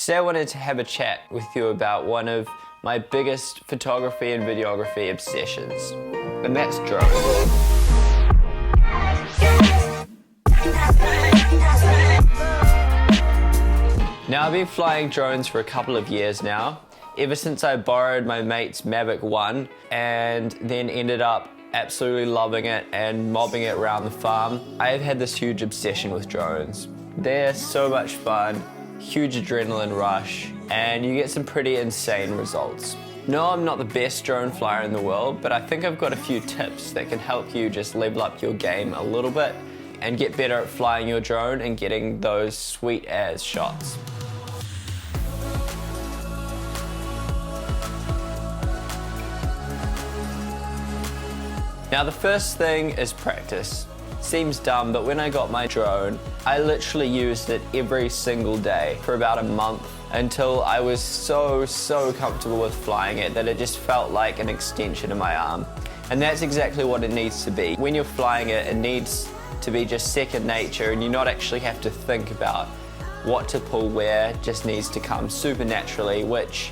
Today I wanted to have a chat with you about one of my biggest photography and videography obsessions, and that's drones. Now I've been flying drones for a couple of years now, ever since I borrowed my mate's Mavic 1 and then ended up absolutely loving it and mobbing it around the farm. I have had this huge obsession with drones. They're so much fun, huge adrenaline rush, and you get some pretty insane results. No, I'm not the best drone flyer in the world, but I think I've got a few tips that can help you just level up your game a little bit and get better at flying your drone and getting those sweet as shots. Now the first thing is practice. Seems dumb, but when I got my drone, I literally used it every single day for about a month until I was so comfortable with flying it that it just felt like an extension of my arm. And that's exactly what it needs to be. When you're flying it, it needs to be just second nature and you not actually have to think about what to pull where. It just needs to come super naturally, which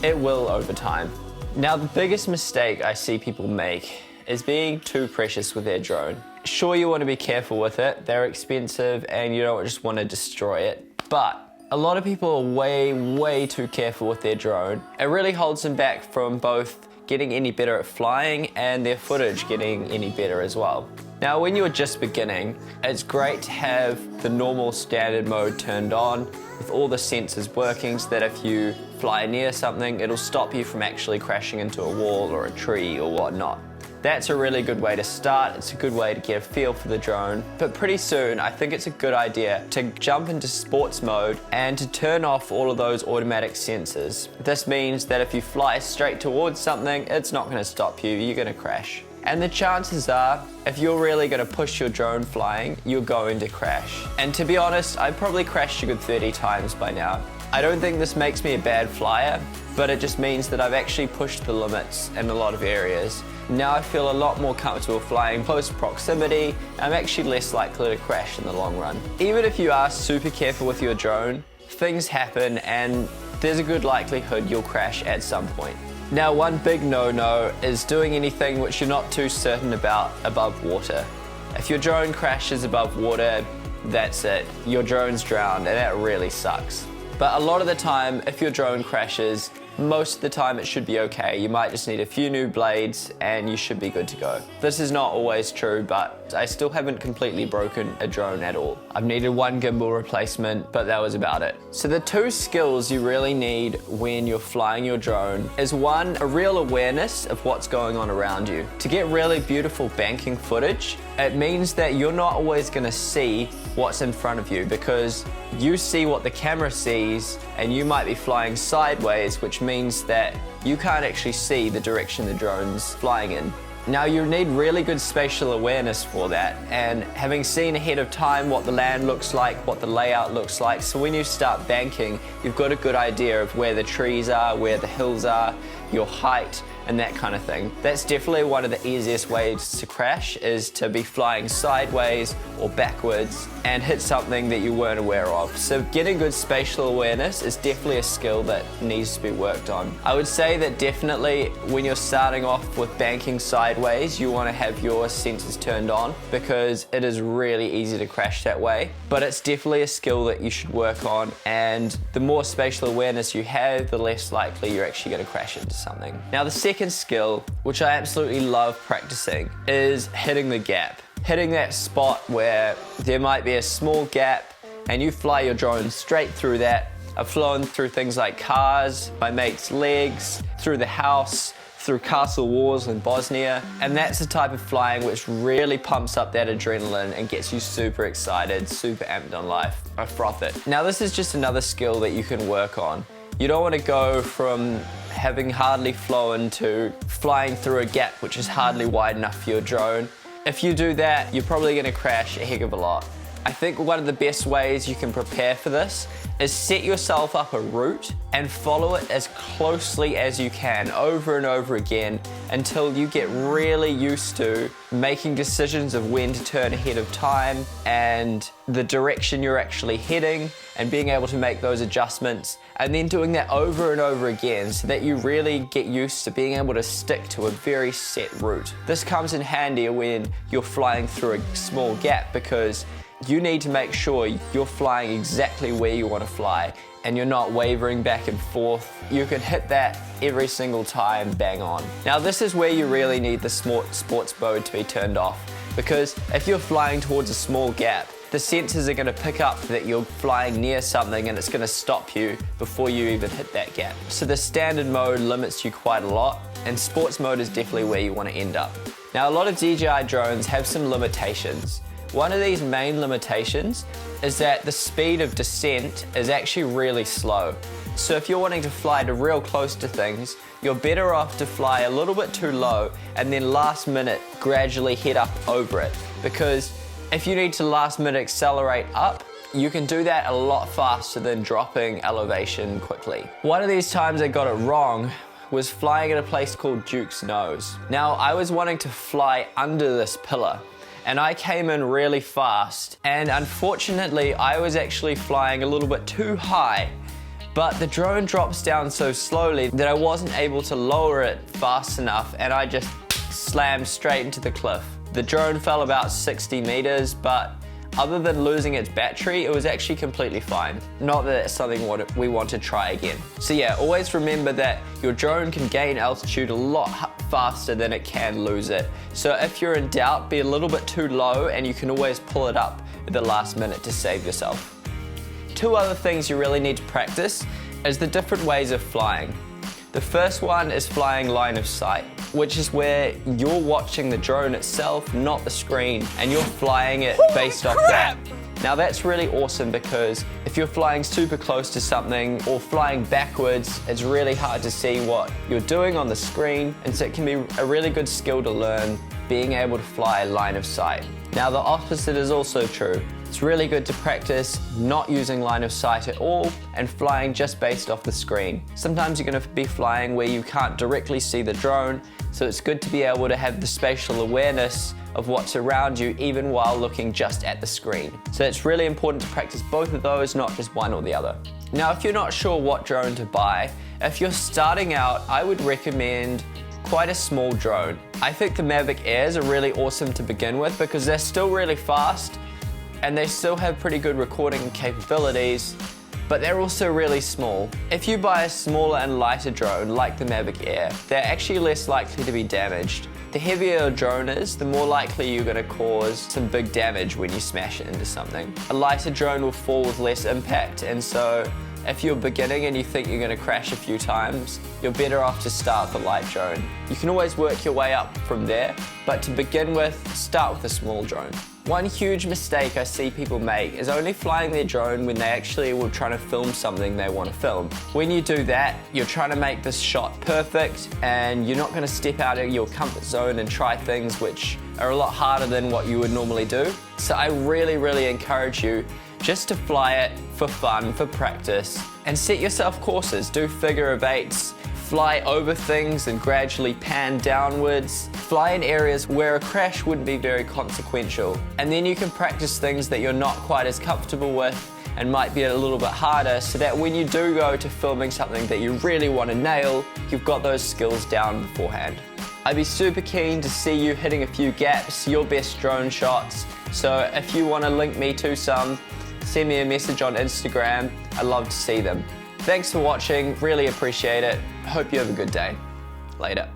it will over time. Now the biggest mistake I see people make is being too precious with their drone. Sure, you want to be careful with it, they're expensive and you don't just want to destroy it, but a lot of people are way too careful with their drone. It really holds them back from both getting any better at flying and their footage getting any better as well. Now when you're just beginning, it's great to have the normal standard mode turned on with all the sensors working so that if you fly near something, it'll stop you from actually crashing into a wall or a tree or whatnot. That's a really good way to start. It's a good way to get a feel for the drone. But pretty soon, I think it's a good idea to jump into sports mode and to turn off all of those automatic sensors. This means that if you fly straight towards something, it's not gonna stop you, you're gonna crash. And the chances are, if you're really gonna push your drone flying, you're going to crash. And to be honest, I've probably crashed a good 30 times by now. I don't think this makes me a bad flyer, but it just means that I've actually pushed the limits in a lot of areas. Now I feel a lot more comfortable flying close proximity. I'm actually less likely to crash in the long run. Even if you are super careful with your drone, things happen and there's a good likelihood you'll crash at some point. Now one big no-no is doing anything which you're not too certain about above water. If your drone crashes above water, that's it. Your drone's drowned and that really sucks. But a lot of the time, if your drone crashes, most of the time it should be okay. You might just need a few new blades and you should be good to go. This is not always true, but I still haven't completely broken a drone at all. I've needed one gimbal replacement, but that was about it. So the two skills you really need when you're flying your drone is one, a real awareness of what's going on around you. To get really beautiful banking footage, it means that you're not always gonna see what's in front of you because you see what the camera sees and you might be flying sideways, which means that you can't actually see the direction the drone's flying in. Now you need really good spatial awareness for that, and having seen ahead of time what the land looks like, what the layout looks like, so when you start banking, you've got a good idea of where the trees are, where the hills are, your height, and that kind of thing. That's definitely one of the easiest ways to crash, is to be flying sideways or backwards and hit something that you weren't aware of. So getting good spatial awareness is definitely a skill that needs to be worked on. I would say that definitely when you're starting off with banking sideways, you want to have your sensors turned on because it is really easy to crash that way. But it's definitely a skill that you should work on, and the more spatial awareness you have, the less likely you're actually going to crash into something. Now the second skill, which I absolutely love practicing, is hitting the gap. Hitting that spot where there might be a small gap and you fly your drone straight through that. I've flown through things like cars, my mate's legs, through the house, through castle walls in Bosnia, and that's the type of flying which really pumps up that adrenaline and gets you super excited, super amped on life. I froth it. Now this is just another skill that you can work on. You don't want to go from having hardly flown to flying through a gap which is hardly wide enough for your drone. If you do that, you're probably going to crash a heck of a lot. I think one of the best ways you can prepare for this is set yourself up a route and follow it as closely as you can over and over again until you get really used to making decisions of when to turn ahead of time and the direction you're actually heading, and being able to make those adjustments and then doing that over and over again so that you really get used to being able to stick to a very set route. This comes in handy when you're flying through a small gap because you need to make sure you're flying exactly where you want to fly and you're not wavering back and forth. You can hit that every single time, bang on. Now this is where you really need the sports mode to be turned off, because if you're flying towards a small gap, the sensors are going to pick up that you're flying near something and it's going to stop you before you even hit that gap. So the standard mode limits you quite a lot, and sports mode is definitely where you want to end up. Now a lot of DJI drones have some limitations. One of these main limitations is that the speed of descent is actually really slow. So if you're wanting to fly to real close to things, you're better off to fly a little bit too low and then last minute gradually head up over it. Because if you need to last minute accelerate up, you can do that a lot faster than dropping elevation quickly. One of these times I got it wrong was flying at a place called Duke's Nose. Now I was wanting to fly under this pillar, and I came in really fast, and unfortunately I was actually flying a little bit too high, but the drone drops down so slowly that I wasn't able to lower it fast enough, and I just slammed straight into the cliff. The drone fell about 60 meters, but other than losing its battery, it was actually completely fine. Not that it's something we want to try again. So yeah, always remember that your drone can gain altitude a lot faster than it can lose it. So if you're in doubt, be a little bit too low and you can always pull it up at the last minute to save yourself. Two other things you really need to practice is the different ways of flying. The first one is flying line of sight, which is where you're watching the drone itself, not the screen, and you're flying it based off that. Now that's really awesome because if you're flying super close to something or flying backwards, it's really hard to see what you're doing on the screen, and so it can be a really good skill to learn, being able to fly line of sight. Now the opposite is also true. It's really good to practice not using line of sight at all and flying just based off the screen. Sometimes you're going to be flying where you can't directly see the drone, so it's good to be able to have the spatial awareness of what's around you even while looking just at the screen. So it's really important to practice both of those, not just one or the other. Now if you're not sure what drone to buy, if you're starting out, I would recommend quite a small drone. I think the Mavic Airs are really awesome to begin with because they're still really fast and they still have pretty good recording capabilities, but they're also really small. If you buy a smaller and lighter drone like the Mavic Air, they're actually less likely to be damaged. The heavier a drone is, the more likely you're going to cause some big damage when you smash it into something. A lighter drone will fall with less impact, and so if you're beginning and you think you're going to crash a few times, you're better off to start with a light drone. You can always work your way up from there, but to begin with, start with a small drone. One huge mistake I see people make is only flying their drone when they actually were trying to film something they want to film. When you do that, you're trying to make this shot perfect and you're not going to step out of your comfort zone and try things which are a lot harder than what you would normally do. So I really encourage you just to fly it for fun, for practice, and set yourself courses. Do figure of eights, fly over things and gradually pan downwards, fly in areas where a crash wouldn't be very consequential, and then you can practice things that you're not quite as comfortable with and might be a little bit harder, so that when you do go to filming something that you really want to nail, you've got those skills down beforehand. I'd be super keen to see you hitting a few gaps, your best drone shots, so if you want to link me to some, send me a message on Instagram. I'd love to see them. Thanks for watching, really appreciate it. Hope you have a good day. Later.